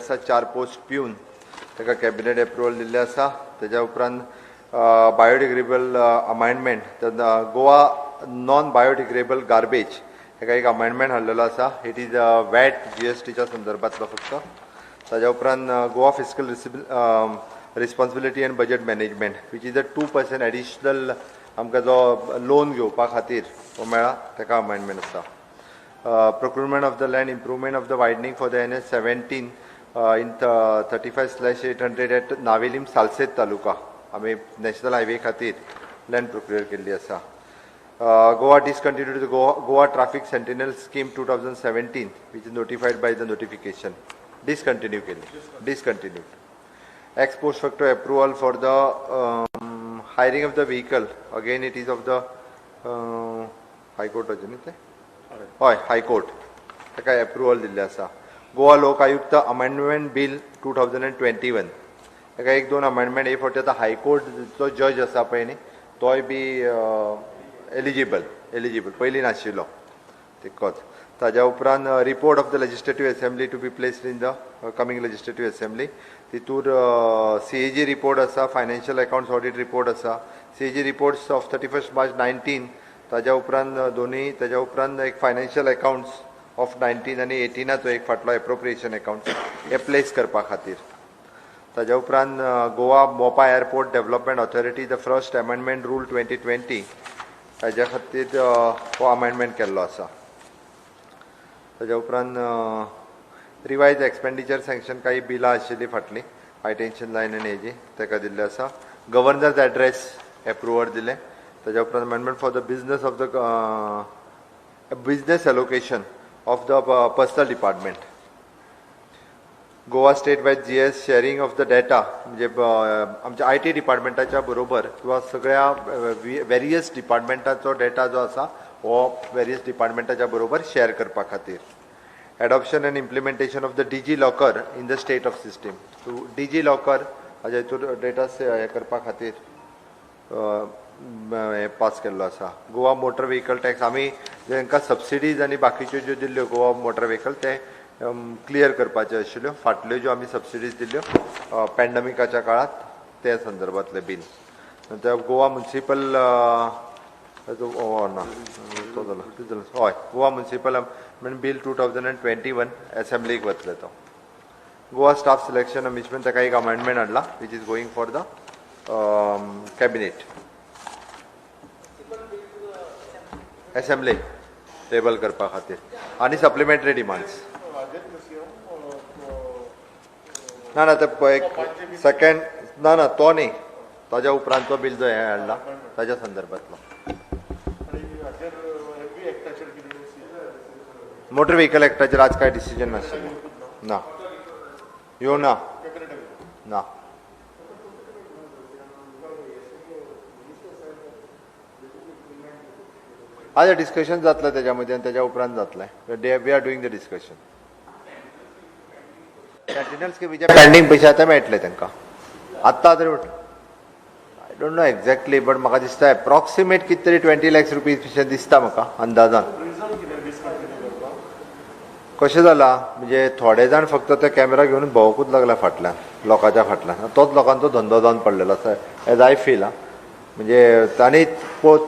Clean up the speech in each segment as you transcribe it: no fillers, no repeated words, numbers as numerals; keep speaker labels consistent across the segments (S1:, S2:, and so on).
S1: आसा 4 पोस्ट पिवन ताका कॅबिनेट एप्रुवल दिल्लें आसा. तेज्या उपरांत biodegradable amendment Goa non biodegradable garbage हेका एक अमेंडमेंट हाडलेलो आसा. इट इज वॅट GSTच्या संदर्भातलो फक्त. ताज्या उपरांत Goa fiscal responsibility end budget management which is a 2% additional आमकां जो लोन घेवपा खातीर हो मेळ्ळा ताका अमेंडमेंट आसा. Procurement of the land, improvement of the widening for the NH 17 in 35/800 at Navelim Salset Taluka. आम्ही नॅशनल हायवे खातीर लँड प्रोक्युअर केल्ली आसा. Goa discontinued the Goa Traffic Sentinel Scheme 2017 which is notified by the notification. Discontinue केली. Discontinued. Ex post facto approval for the hiring of the vehicle. Again it is of the High Court अजून ते हय high court ताका approval दिल्लें आसा. गोवा लोक आयुक्त amendment bill 2021 ताका 1-2 अमेंडमेंट हे फावटी आतां हायकोर्टचो जज आसा पळय न्ही तोय बी एलिजिबल पयलीं नाशिल्लो तितकोच. ताज्या उपरांत report of the legislative assembly to be placed in the coming legislative assembly. तितूर CAG रिपोर्ट आसा, फायनान्शियल अकाउंट्स ऑडिट रिपोर्ट आसा, CAG रिपोर्ट्स ऑफ 31 मार्च 19. ताज्या उपरांत दोन्ही ताज्या उपरांत एक फायनान्शियल अकाउंट्स ऑफ 19 आनी 18चो एक फाटलो एप्रोप्रिएशन अकाउंट्स हे प्लेस करपा खातीर. ताज्या उपरांत गोवा मोपा airport development authority the first amendment rule 2020 हाज्या खातीर हो अमेंडमेंट केल्लो आसा. ताज्या उपरांत रिवायज एक्सपेंडिचर सँक्शन काही बिलां आशिल्ली फाटली हाय टेन्शन लायन आनी हेजी ताका दिल्लें आसा. गव्हर्नर्स एड्रेस एप्रुवल दिलें. ताज्या उपरांत amendment for the business of the business allocation of the personal department. Goa state wise GS sharing of the data म्हणजे आमच्या IT डिपार्टमेंटाच्या बरोबर किंवा सगळ्या वेरियस डिपार्टमेंटाचो डेटा जो आसा हो वेरियस डिपार्टमेंटाच्या बरोबर शेअर करपा खातीर. Adoption end implementation of the DG locker in the state of system. DG locker हाज्या हितूर डेटा हे करपा खातीर पास केल्लो आसा. गोवा मोटर व्हेकल टॅक्स आमी जेंकां सबसिडीज आनी बाकीच्यो ज्यो दिल्ल्यो गोवा मोटर व्हेकल ते क्लियर करपाच्यो आशिल्ल्यो. फाटल्यो ज्यो आमी सबसिडीज दिल्ल्यो पॅन्डेमिकाच्या काळात ते संदर्भातले बील. नंतर गोवा म्युनिसिपल हय गोवा म्युनिसिपल बील 2021 असेंब्लीक वतले तो. गोवा स्टाफ सिलेक्शन अमेंडमेंट ताका एक अमेंडमेंट हाडला which is going for the cabinet assembly table करपा खातीर आनी सप्लिमेंटरी डिमांड्स ना ते एक सेकंड ना तो न्ही ताज्या उपरांतचो बील जो हे हाडला ताज्या संदर्भातलो. मोटर व्हेकल एक्टाचेर आज कांय डिसिजन नाशिल्लें ना ह्यो ना ना आज डिस्कशन जातलें तेज्या मदीं आनी तेज्या उपरांत जातलें. We are doing the discussion. Sentinel स्किमीचे पेंडींग पयशे आतां मेळटले तांकां आत्तां तरी I don't know exactly but म्हाका दिसता एप्रॉक्सिमेट कितें तरी 20 लाख रुपीज अशें दिसता म्हाका अंदाजान. कशें जाला म्हणजे थोडे जाण फक्त ते कॅमेरा घेवन भोंवकूच लागला फाटल्यान लोकांच्या फाटल्यान. तोच लोकांचो धंदो जावन पडलेलो आसा एज आय फील. म्हणजे आनी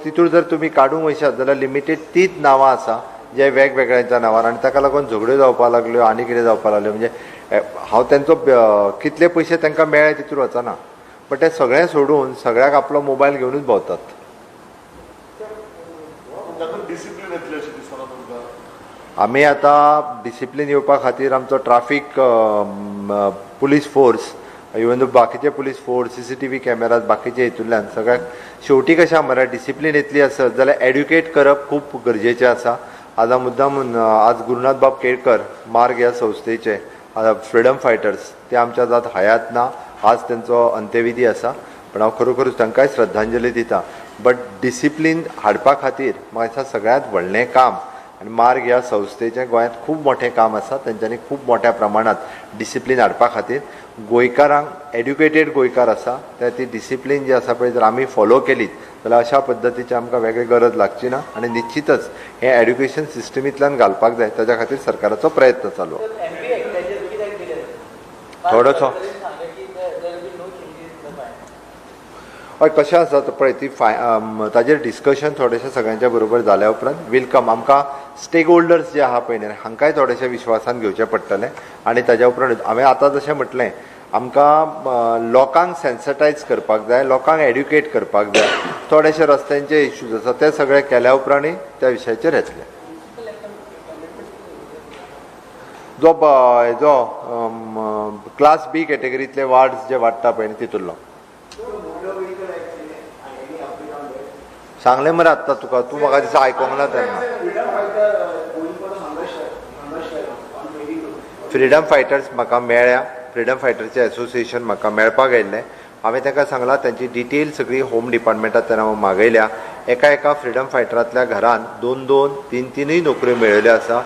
S1: तितूर जर तुमी काडूंक वयशात जाल्यार लिमिटेड तीच नांवां आसा जे वेगवेगळ्यांच्या नांवार आनी ताका लागून झगड्यो जावपाक लागल्यो आनी कितें जावपाक लागल्यो. म्हणजे हांव तेंचो कितले पयशे तांकां मेळ्ळे तितूर वचना बट ते सगळें सोडून सगळ्याक आपलो मोबायल घेवनूच भोंवतात. आमी आतां डिसिप्लीन येवपा खातीर आमचो ट्राफीक पुलीस फोर्स इवन बाकीचे पुलीस फोर्स CCTV कॅमेराज बाकीचे हितूंतल्यान सगळ्याक शेवटी कशें मरे डिसिप्लीन येतली आसत जाल्यार एड्युकेट करप खूब गरजेचें आसा. आज मुद्दाम आज गुरुनाथ बाब केळकर मार्ग ह्या संस्थेचे फ्रीडम फायटर्स ते आमच्या जात हयात ना. आज तेंचो अंत्यविधी आसा पण हांव खरोखरूच तांकांय श्रद्धांजली दिता. बट डिसिप्लीन हाडपा खातीर म्हाका सगळ्यांत व्हडलें काम आनी मार्ग ह्या संस्थेचें गोंयांत खूब मोठें काम आसा. तेंच्यांनी खूब मोठ्या प्रमाणात डिसिप्लीन हाडपा खातीर गोंयकारांक एड्युकेटेड गोंयकार आसा ते ती डिसिप्लीन जी आसा पळय जर आमी फॉलो केलीत जाल्यार अशा पद्दतीची आमकां वेगळी गरज लागची ना. आनी निश्चितच हें एड्युकेशन सिस्टमींतल्यान घालपाक जाय ताच्या खातीर सरकाराचो प्रयत्न चालू. थोडोसो हय कशें आसा पळय ती ताजेर डिस्कशन थोडेशें सगळ्यांच्या बरोबर जाल्या उपरांत वेलकम आमकां स्टेक होल्डर्स जे आहा पळय न्ही हांकांय थोडेशें विश्वासान घेवचें पडटलें आनी ताज्या उपरांत हांवें आतां जशें म्हटलें आमकां लोकांक सेन्सिटायज करपाक जाय लोकांक एड्युकेट करपाक जाय थोडेशे रस्त्यांचे इश्यूज आसा ते सगळे केल्या उपरांत त्या विशयाचेर येतले जो क्लास बी कॅटेगरींतले वार्ड्स जे वाडटा पळय तितूरलो सांगलें मरे आत्तां तुका तूं म्हाका दिसता आयकोंक ना तेन्ना फ्रिडम फायटर्स म्हाका मेळ्ळ्या फ्रिडम फायटर्सचें एसोसिएशन म्हाका मेळपाक आयिल्लें हांवें ताका सांगलां तांची डिटेल सगळी होम डिपार्टमेंटांत तेन्ना मागयल्या एका फ्रिडम फायटरांतल्या घरांत 2-2, 3-3 नोकऱ्यो मेळिल्ल्यो आसा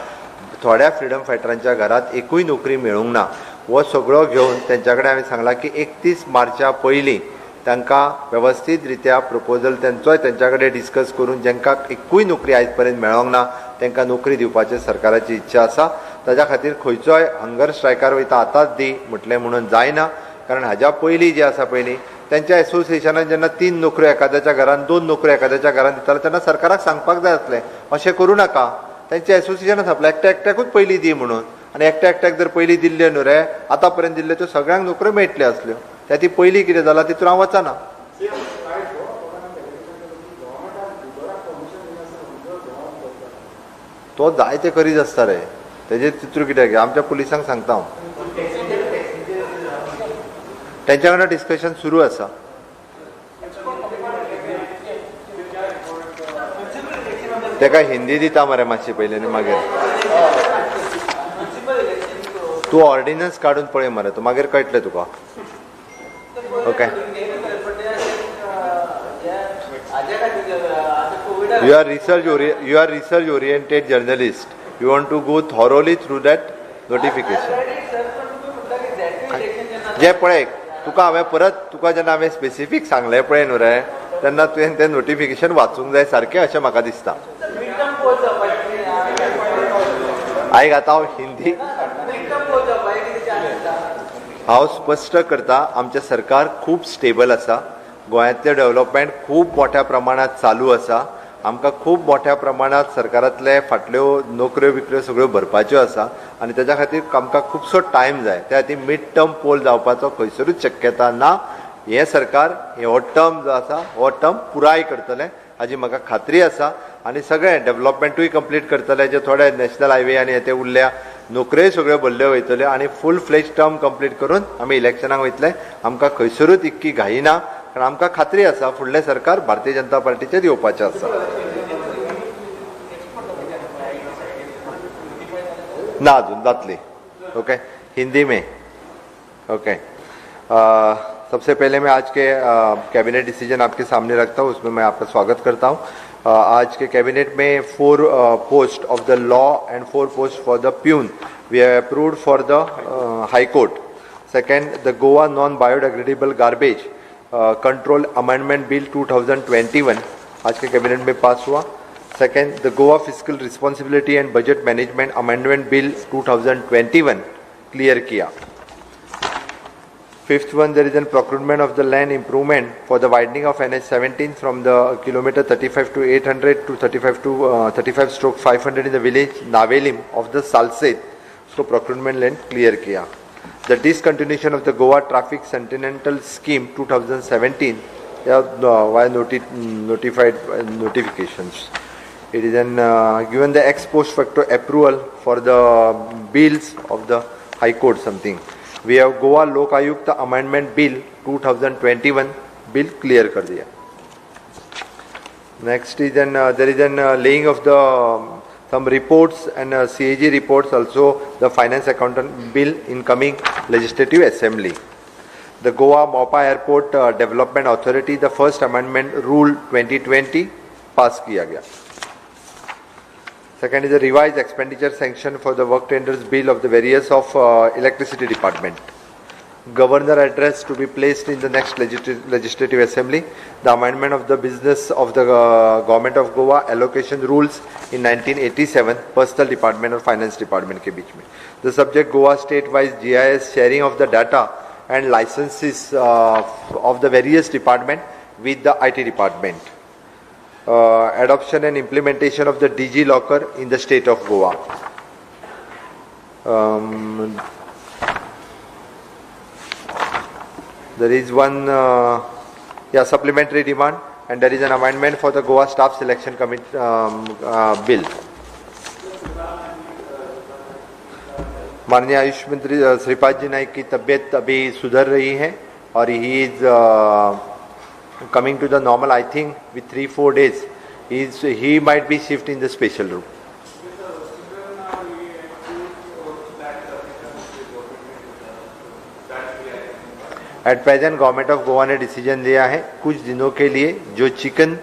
S1: थोड्या फ्रिडम फायटरांच्या घरांत एकूय नोकरी मेळूंक ना हो सगळो घेवन तेंच्या कडेन हांवें सांगलां की 31 मार्चा पयलीं तांकां वेवस्थीत रित्या प्रपोजल तेंचोय तेंच्या कडेन डिस्कस करून जांकां एकूय नोकरी आयज पर्यंत मेळोंक ना तांकां नोकरी दिवपाची सरकाराची इच्छा आसा ताज्या खातीर खंयचोय हंगर स्ट्रायकार वयता आतांच दी म्हटलें म्हणून जायना कारण हाज्या पयलीं जे आसा पयलीं तेंच्या एसोसिएशनान जेन्ना 3 नोकऱ्यो एकाद्याच्या घरान 2 नोकऱ्यो एकाद्याच्या घरान दिताले तेन्ना सरकाराक सांगपाक जाय आसलें अशें करूं नाका तेंच्या एसोसिएशनान आपल्या एकट्याकूच पयलीं दी म्हणून आनी एकट्याक जर पयलीं दिल्ल्यो न्हू रे आतां पर्यंत दिल्ल्यो त्यो सगळ्यांक नोकऱ्यो मेळटल्यो आसल्यो त्या ती पयलीं कितें जालां तितून हांव वचना तो जाय ते करीत आसता रे तेजेर चित्र कित्याक आमच्या पुलिसांक सांगता हांव तेंच्या वांगडा डिस्कशन सुरू आसा तेका हिंदी दिता मरे मातशी पयलीं आनी मागीर तूं ऑर्डिनन्स काडून पळय मरे तूं मागीर कळटलें तुका okay you are research oriented journalist you want to go thoroughly through that notification जे पळय तुका हांवें परत तुका जेन्ना हांवें स्पेसिफीक सांगलें पळय न्हू रे तेन्ना तुवें तें नोटिफिकेशन वाचूंक जाय सारकें अशें म्हाका दिसता आयक आतां हांव हिंदी हांव स्पश्ट करता आमचें सरकार खूब स्टेबल आसा गोंयांतलें डेव्हलपमेंट खूब मोठ्या प्रमाणात चालू आसा आमकां खूब मोठ्या प्रमाणात सरकारांतले फाटल्यो नोकऱ्यो बिकऱ्यो सगळ्यो भरपाच्यो आसा आनी तेज्या खातीर आमकां खुबसो टायम जाय त्या खातीर मिड टर्म पोल जावपाचो खंयसरूच शक्यता ना हें सरकार हो टर्म जो आसा हो टर्म पुराय करतलें हाजी म्हाका खात्री आसा आनी सगळें डेव्हलपमेंटूय कंप्लीट करतले जे थोडे नॅशनल हायवे आनी ते उरल्या नोकऱ्योय सगळ्यो भरल्यो वयतल्यो आनी फूल फ्लेज टर्म कंप्लीट करून आमी इलेक्शनाक वयतले आमकां खंयसरूच इतकी घाई ना कारण आमकां खात्री आसा फुडलें सरकार भारतीय जनता पार्टीचेर येवपाचें आसा ना अजून जातली ओके हिंदी में ओके सबसे पहले मैं आज के कैबिनेट डिसीजन आपके सामने रखता हूँ उसमें मैं आपका स्वागत करता हूँ आज के कैबिनेट में 4 post of the law and 4 post for the peon we have approved for the high court second the Goa non biodegradable garbage control amendment bill 2021 आज के कैबिनेट में पास हुआ second the Goa physical responsibility and budget management amendment bill 2021 clear किया Fifth one, there is a procurement of the land improvement for the widening of NH17 from the kilometer 35 to 800 to 35 to 35/500 in the village Navelim of the Salset. So procurement land clear किया. The discontinuation of the Goa Traffic Sentinel Scheme 2017. Via notified notifications. It is an given the ex post facto approval for the bills of the High Court something. We have Goa Lok Ayukta Amendment Bill 2021 bill clear कर दिया. Next is then there is an laying of the some reports and CAG reports also the Finance Accountant Bill in coming Legislative Assembly. The Goa Mopa Airport Development Authority the first amendment rule 2020 pass किया गया. Second is a revised expenditure sanction for the work tenders bill of the various of electricity department. governor address to be placed in the next legislative assembly, the amendment of the business of the government of Goa allocation rules in 1987 personal department और finance department के beach में, the subject Goa state wise GIS sharing of the data and licenses of the various department with the IT department, adoption and implementation of the DG Locker in the state of Goa. There is one supplementary demand, and there is an amendment for the Goa Staff Selection Committee bill. माननीय आयुष मंत्री श्रीपाद जी नाइक की तबीयत अभी सुधर रही है और he is coming to the normal. I think with 3-4 days he might be shift in the special room. At present government of Goa ने डिसीजन लिया है कुछ दिनों के लिए जो चिकन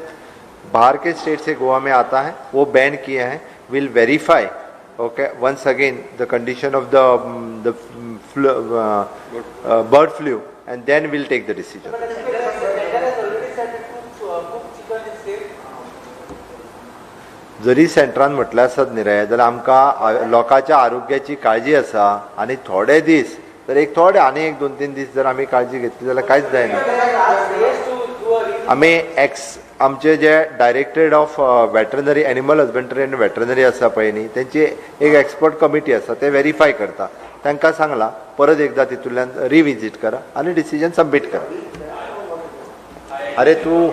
S1: बाहर के स्टेट से गोवा में आता है वो बैन किया है. Will verify okay once again the condition of the bird flu and then we'll take the decision. जरी सेंट्रान म्हटल्यार आसत न्ही रे जाल्यार आमकां लोकांच्या आरोग्याची काळजी आसा आनी थोडे दीस तर एक थोडे आनी एक 2-3 दीस जर आमी काळजी घेतली जाल्यार कांयच जायना. आमी आमचे जे directorate of veterinary animal husbandry end veterinary आसा पळय न्ही तेंची एक एक्सपर्ट कमिटी आसा ते व्हेरीफाय करता. तांकां सांगलां परत एकदा तितूंतल्यान रिविजीट करा आनी डिसिजन सबमीट करा. अरे तूं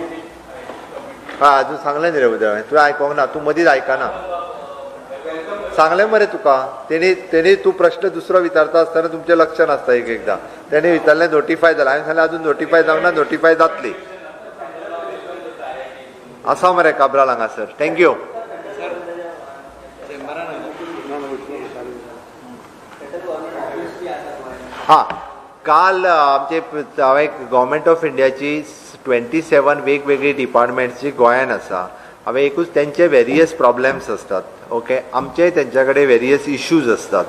S1: अजून सांगलें न्ही रे उदय तुवें आयकोंक ना तूं मदींच आयकना. सांगलें मरे तुका तेणी तूं प्रश्न दुसरो विचारता आसतना तुमचें लक्ष नासता एकदां. तेणी विचारलें नोटिफाय जालां हांवें सांगलें अजून नोटिफाय जावंक ना नोटिफाय जातली. आसा मरे काब्राल हांगासर. थँक्यू. हां काल आमचे हांवें गव्हर्मेंट ऑफ इंडियाची 27 वेगवेगळी डिपार्टमेंट्स गोंयान आसा. हांवें एकूच तेंचे वेरियस प्रॉब्लेम्स असतात ओके आमचेय तेंच्या कडेन वेरियस इश्यूज असतात.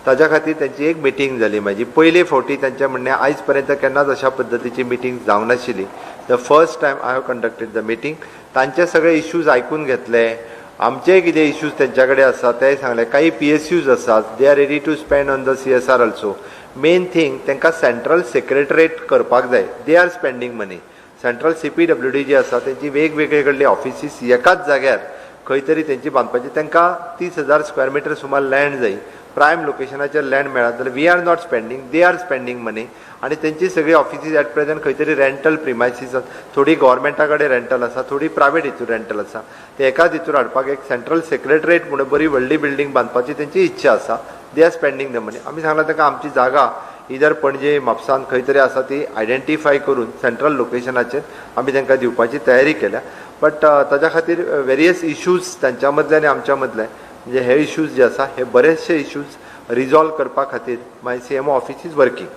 S1: ताज्या खातीर तेंची एक मिटींग जाली म्हाजी. पयले फावटी तेंचें म्हणणें आयज पर्यंत केन्नाच अशा पद्दतीची मिटींग जावंक नाशिल्ली. The first time I have conducted the meeting. तांचे सगळे इश्यूज आयकून घेतले. आमचे कितें इश्यूज तेंच्या कडेन आसा ते सांगले. काही PSUs आसात they are ready to spend on the CSR also. Main thing तांकां सेंट्रल सेक्रेटरेट करपाक जाय. They are spending money. Central CPWD जी आसा तेंची वेगवेगळे कडले ऑफिसीस एकाच जाग्यार खंय तरी तेंची बांदपाची. तांकां 30,000 स्क्वेअर मिटर सुमार लँड जाय. प्रायम लोकेशनाचेर लँड मेळत जाल्यार we are not spending they are spending money. आनी तेंची सगळी ऑफिसीस एट प्रेझेंट खंय तरी रेंटल प्रिमायसीस थोडी गव्हर्मेंटा कडेन रेंटल आसा थोडी प्रायवेट हितूर रेंटल आसा. ते एकाच हितूर हाडपाक एक सेंट्रल सेक्रेटरेट म्हणून बरी व्हडली बिल्डींग बांदपाची तेंची इच्छा आसा. दे आर स्पेंडींग द मनी. आमी सांगलां ताका आमची जागा इधर पणजे म्हापसान खंय तरी आसा ती आयडेंटिफाय करून सेंट्रल लोकेशनाचेर आमी तांकां दिवपाची तयारी केल्या. बट ताच्या खातीर वेरियस इश्यूज तांच्या मदले आनी आमच्या मदले म्हणजे हे इश्यूज जे आसा हे बरेचशे इश्यूज रिजॉल्व करपा खातीर माय CMO ऑफिस इज वर्किंग.